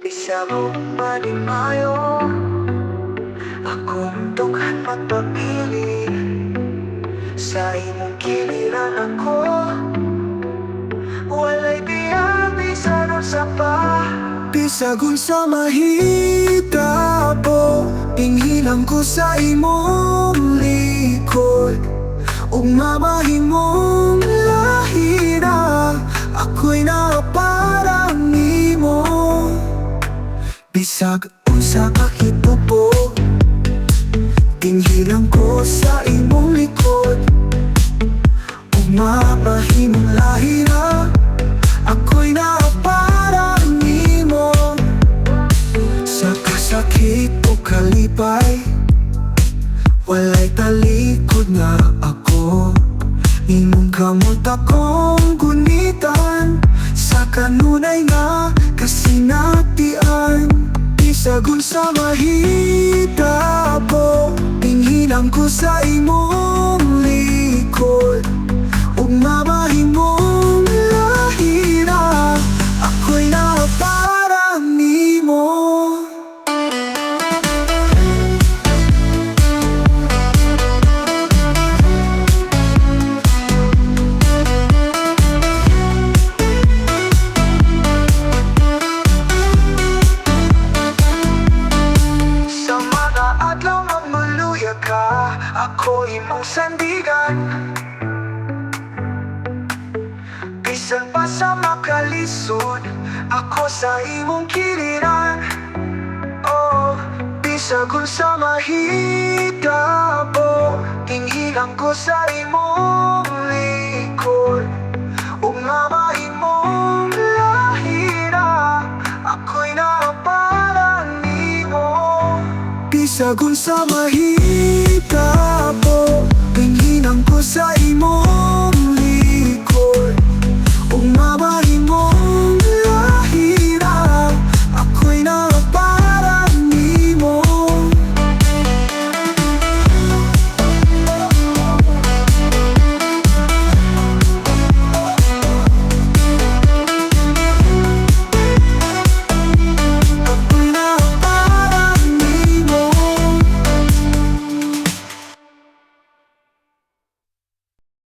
Isa mo panimayo, akong dughan magpapili. Sa imong giliran ako, walay biyabi sa sa pa. Bisagun sa mahitabo, inghilang ko sa imong likod. Ug mamahimong lahi na, ako'y naparang nimo. Bisag unsa ka kitubo, inghilang ko sa imong likod. Ug mamahimong lahi na, ako'y naparang nimo. Sa kasakit o kalipay, walay talikod na ako. Imong kamot akong gunitan, sa kanunay nga kasinatian. Bisagun sa mahitabo, inghilang ko sa imong likod. Ug mamahimong lahi na, ako'y naparang nimo. Ako imong sandigan, bisan pa sa makalisod, ako sa imong giliran. Oh, bisagun sa mahitabo, inghilang ko sa imong likod. Ug mamahimong lahi na, ako'y naparang nimo. Bisagun sa mahitabo, inghilang ko sa imong